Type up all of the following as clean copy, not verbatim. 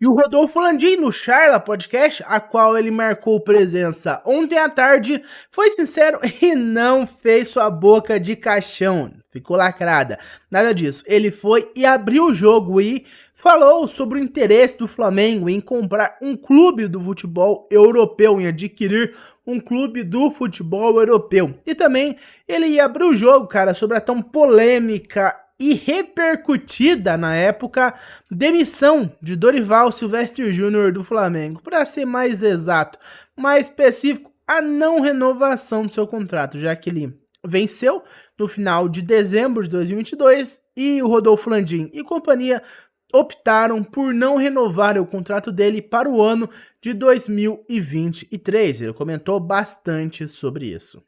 E o Rodolfo Landim, no Charla Podcast, a qual ele marcou presença ontem à tarde, foi sincero e não fez sua boca de caixão. Ficou lacrada. Nada disso. Ele foi e abriu o jogo e falou sobre o interesse do Flamengo em comprar um clube do futebol europeu, em adquirir um clube do futebol europeu. E também ele ia abrir o jogo, cara, sobre a tão polêmica e repercutida na época demissão de Dorival Silvestre Júnior do Flamengo, para ser mais exato, mais específico, a não renovação do seu contrato, já que ele venceu no final de dezembro de 2022 e o Rodolfo Landim e companhia optaram por não renovar o contrato dele para o ano de 2023. Ele comentou bastante sobre isso.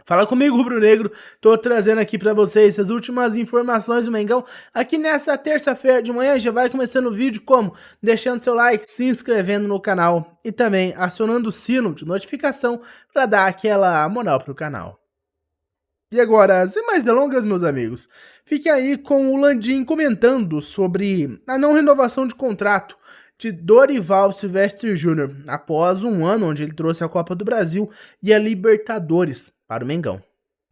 Fala comigo, Rubro Negro, tô trazendo aqui pra vocês as últimas informações do Mengão. Aqui nessa terça-feira de manhã já vai começando o vídeo como deixando seu like, se inscrevendo no canal e também acionando o sino de notificação para dar aquela moral pro canal. E agora, sem mais delongas, meus amigos, fique aí com o Landim comentando sobre a não renovação de contrato de Dorival Silvestre Júnior, após um ano onde ele trouxe a Copa do Brasil e a Libertadores para o Mengão.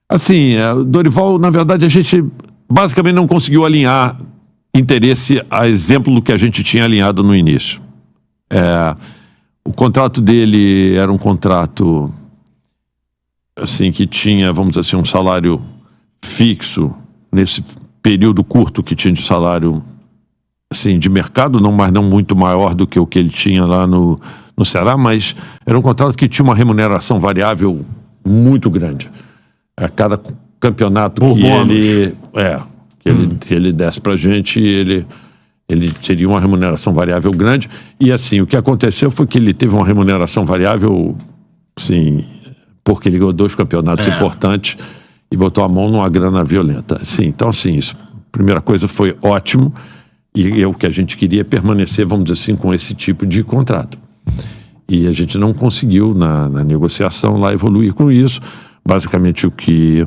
Assim, o Dorival, na verdade, a gente basicamente não conseguiu alinhar interesse a exemplo do que a gente tinha alinhado no início. O contrato dele era um contrato assim, que tinha, vamos dizer assim, um salário fixo nesse período curto que tinha de salário assim, de mercado, mas não muito maior do que o que ele tinha lá no Ceará, mas era um contrato que tinha uma remuneração variável muito grande. A cada campeonato que ele desse pra gente, ele teria uma remuneração variável grande. E assim, o que aconteceu foi que ele teve uma remuneração variável, assim, porque ele ganhou 2 campeonatos importantes e botou a mão numa grana violenta. Assim, então, assim, isso, a primeira coisa foi ótimo. E o que a gente queria é permanecer, vamos dizer assim, com esse tipo de contrato. E a gente não conseguiu, na negociação, lá evoluir com isso. Basicamente, o que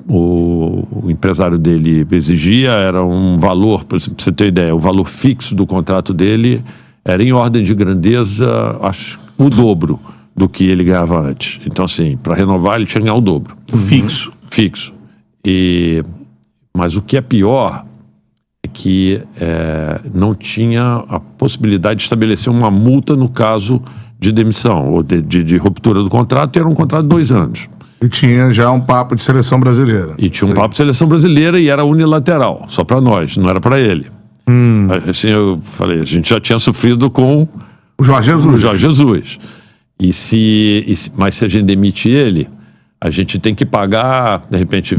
o empresário dele exigia era um valor, para você ter ideia, o valor fixo do contrato dele era em ordem de grandeza, acho, o dobro do que ele ganhava antes. Então, assim, para renovar, ele tinha que ganhar o dobro. Fixo. Fixo. Mas o que é pior é que não tinha a possibilidade de estabelecer uma multa no caso de demissão ou de ruptura do contrato, e era um contrato de 2 anos. E tinha já um papo de seleção brasileira. E tinha um papo de seleção brasileira e era unilateral, só para nós, não era para ele. Assim, eu falei, a gente já tinha sofrido com o Jorge Jesus. Mas se a gente demite ele, a gente tem que pagar, de repente,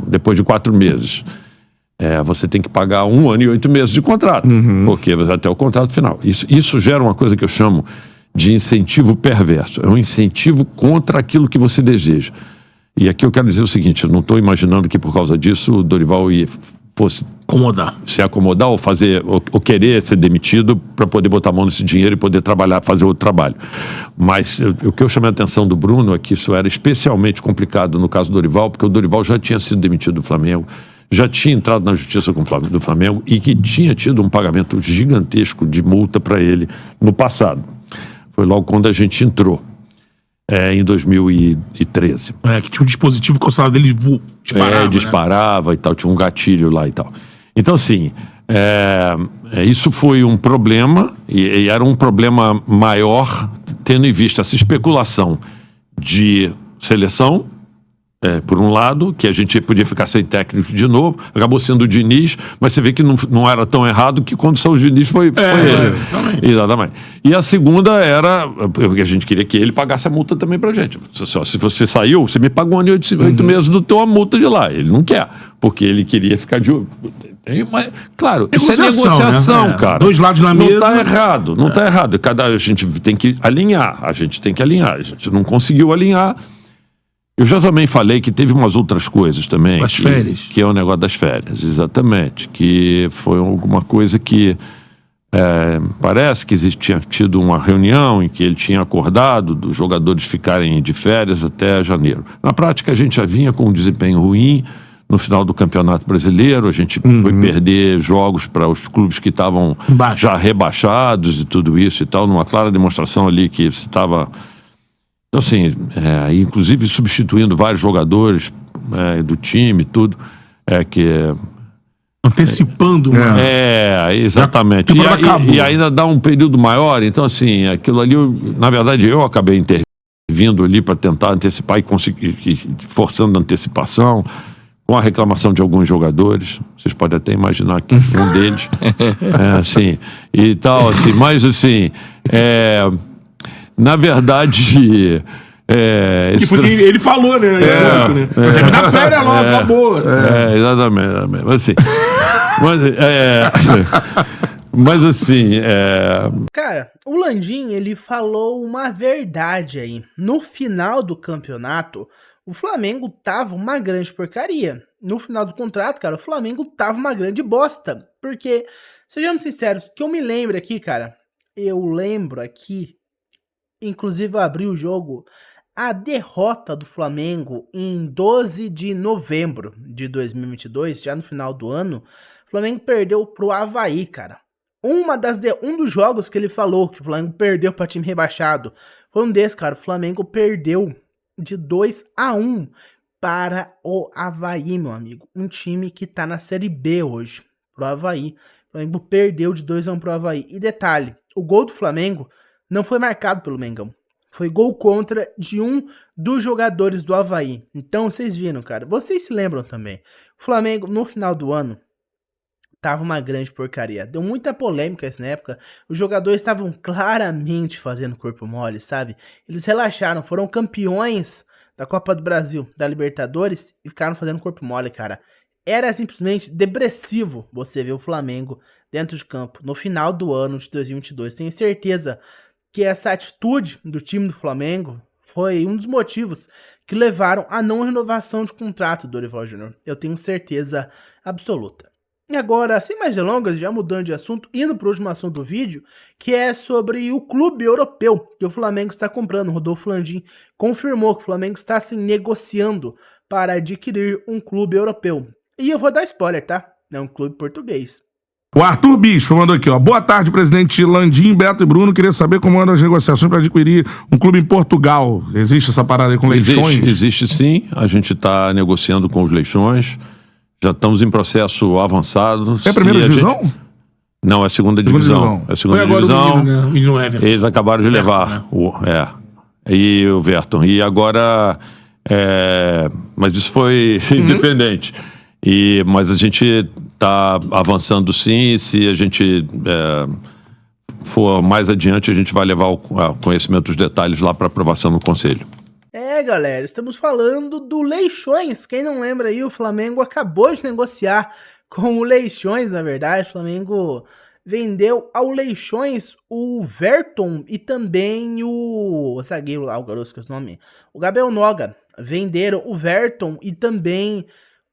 depois de 4 meses. Você tem que pagar 1 ano e 8 meses de contrato, porque vai até o contrato final. Isso gera uma coisa que eu chamo de incentivo perverso. É um incentivo contra aquilo que você deseja. E aqui eu quero dizer o seguinte, eu não estou imaginando que por causa disso o Dorival fosse se acomodar ou querer ser demitido para poder botar a mão nesse dinheiro e poder trabalhar, fazer outro trabalho. Mas o que eu chamei a atenção do Bruno é que isso era especialmente complicado no caso do Dorival, porque o Dorival já tinha sido demitido do Flamengo, já tinha entrado na justiça do Flamengo e que tinha tido um pagamento gigantesco de multa para ele no passado. Foi logo quando a gente entrou, em 2013. Que tinha um dispositivo que o salário dele disparava. Disparava, né? E tal, tinha um gatilho lá e tal. Então, assim, isso foi um problema, e era um problema maior, tendo em vista essa especulação de seleção, por um lado, que a gente podia ficar sem técnico de novo, acabou sendo o Diniz, mas você vê que não era tão errado que quando saiu o Diniz foi ele. Exatamente. E a segunda era, porque a gente queria que ele pagasse a multa também pra gente. Se você saiu, você me pagou 1 ano e 8 meses do teu multa de lá. Ele não quer, porque ele queria ficar de... Claro, isso é negociação, né? Cara. 2 lados na mesa. Não tá errado, não tá errado. A gente tem que alinhar, a gente não conseguiu alinhar. Eu já também falei que teve umas outras coisas também. As férias. Que é o negócio das férias, exatamente. Que foi alguma coisa que parece que tinha tido uma reunião em que ele tinha acordado dos jogadores ficarem de férias até janeiro. Na prática, a gente já vinha com um desempenho ruim no final do Campeonato Brasileiro. A gente foi perder jogos para os clubes que estavam já rebaixados e tudo isso e tal, numa clara demonstração ali que você estava, assim, inclusive substituindo vários jogadores do time, tudo, antecipando, né? Exatamente. E ainda dá um período maior, então assim, aquilo ali, na verdade, eu acabei intervindo ali para tentar antecipar e conseguir, forçando a antecipação, com a reclamação de alguns jogadores. Vocês podem até imaginar que um deles assim, e tal, assim, mas assim, na verdade, porque ele falou, né? Deve dar férias logo, acabou. Exatamente. Mas assim, mas assim, Cara, o Landim, ele falou uma verdade aí. No final do campeonato, o Flamengo tava uma grande porcaria. No final do contrato, cara, o Flamengo tava uma grande bosta. Porque, sejamos sinceros, que eu me lembro aqui, cara, inclusive eu abri o jogo, a derrota do Flamengo em 12 de novembro de 2022, já no final do ano, o Flamengo perdeu pro Avaí, cara. Um dos jogos que ele falou que o Flamengo perdeu para time rebaixado foi um desses, cara. O Flamengo perdeu de 2-1 para o Avaí, meu amigo. Um time que tá na Série B hoje, pro Avaí. O Flamengo perdeu de 2-1 pro Avaí. E detalhe, o gol do Flamengo não foi marcado pelo Mengão. Foi gol contra de um dos jogadores do Avaí. Então, vocês viram, cara. Vocês se lembram também. O Flamengo, no final do ano, tava uma grande porcaria. Deu muita polêmica isso na época. Os jogadores estavam claramente fazendo corpo mole, sabe? Eles relaxaram, foram campeões da Copa do Brasil, da Libertadores, e ficaram fazendo corpo mole, cara. Era simplesmente depressivo você ver o Flamengo dentro de campo no final do ano de 2022. Tenho certeza que essa atitude do time do Flamengo foi um dos motivos que levaram à não renovação de contrato do Dorival Júnior. Eu tenho certeza absoluta. E agora, sem mais delongas, já mudando de assunto, indo para o último assunto do vídeo, que é sobre o clube europeu que o Flamengo está comprando. O Rodolfo Landim confirmou que o Flamengo está se negociando para adquirir um clube europeu. E eu vou dar spoiler, tá? É um clube português. O Arthur Bispo mandou aqui, ó. Boa tarde, presidente Landim, Beto e Bruno. Queria saber como andam as negociações para adquirir um clube em Portugal. Existe essa parada aí com Leixões? Existe sim. A gente está negociando com os Leixões. Já estamos em processo avançado. É a primeira divisão? Não, é a segunda divisão. É a segunda divisão. O menino Everton. Eles acabaram de levar. E o Verton. E agora... mas isso foi independente. Mas a gente está avançando sim, e se a gente for mais adiante, a gente vai levar o conhecimento dos detalhes lá para aprovação no Conselho. Galera, estamos falando do Leixões. Quem não lembra aí, o Flamengo acabou de negociar com o Leixões, na verdade. O Flamengo vendeu ao Leixões o Verton e também o zagueiro lá, o garoto que é o nome, o Gabriel Noga. Venderam o Verton e também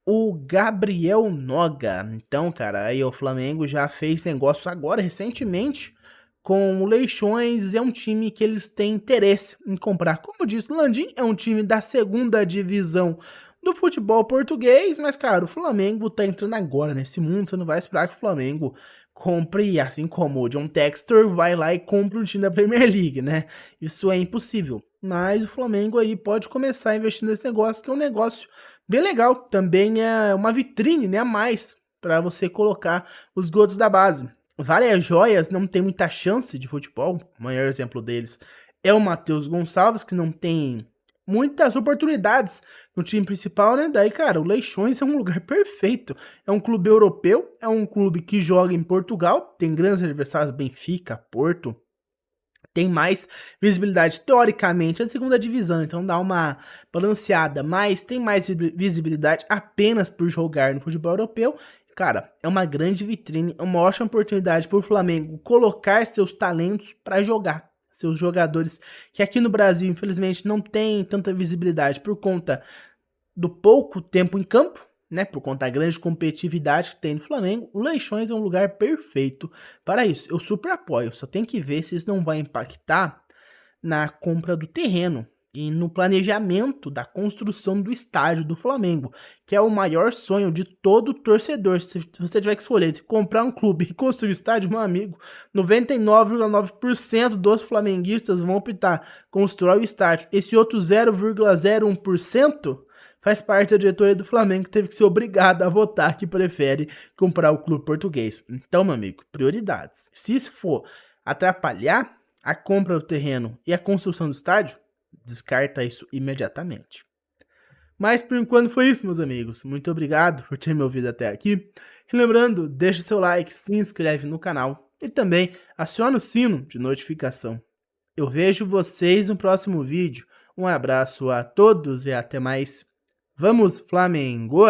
o Gabriel Noga. Então, cara, aí o Flamengo já fez negócio agora, recentemente, com o Leixões. É um time que eles têm interesse em comprar. Como disse o Landim, é um time da segunda divisão do futebol português, mas, cara, o Flamengo tá entrando agora nesse mundo. Você não vai esperar que o Flamengo compre, assim como o John Textor vai lá e compra o time da Premier League, né? Isso é impossível. Mas o Flamengo aí pode começar a investir nesse negócio, que é um negócio bem legal. Também é uma vitrine, né, a mais para você colocar os garotos da base. Várias joias não tem muita chance de futebol. O maior exemplo deles é o Matheus Gonçalves, que não tem muitas oportunidades no time principal, né? Daí, cara, o Leixões é um lugar perfeito. É um clube europeu, é um clube que joga em Portugal, tem grandes adversários, Benfica, Porto. Tem mais visibilidade, teoricamente, é a segunda divisão, então dá uma balanceada, mas tem mais visibilidade apenas por jogar no futebol europeu. Cara, é uma grande vitrine, é uma ótima oportunidade para o Flamengo colocar seus talentos para jogar. Seus jogadores que aqui no Brasil, infelizmente, não tem tanta visibilidade por conta do pouco tempo em campo, né? Por conta da grande competitividade que tem no Flamengo. O Leixões é um lugar perfeito para isso. Eu super apoio, só tem que ver se isso não vai impactar na compra do terreno. e no planejamento da construção do estádio do Flamengo, que é o maior sonho de todo torcedor. Se você tiver que escolher de comprar um clube e construir um estádio, meu amigo, 99,9% dos flamenguistas vão optar constrói o estádio. Esse outro 0,01% faz parte da diretoria do Flamengo, que teve que ser obrigado a votar que prefere comprar o clube português. Então, meu amigo, prioridades. Se isso for atrapalhar a compra do terreno e a construção do estádio, descarta isso imediatamente. Mas por enquanto foi isso, meus amigos. Muito obrigado por ter me ouvido até aqui. E lembrando, deixa seu like, se inscreve no canal e também aciona o sino de notificação. Eu vejo vocês no próximo vídeo. Um abraço a todos e até mais. Vamos, Flamengo!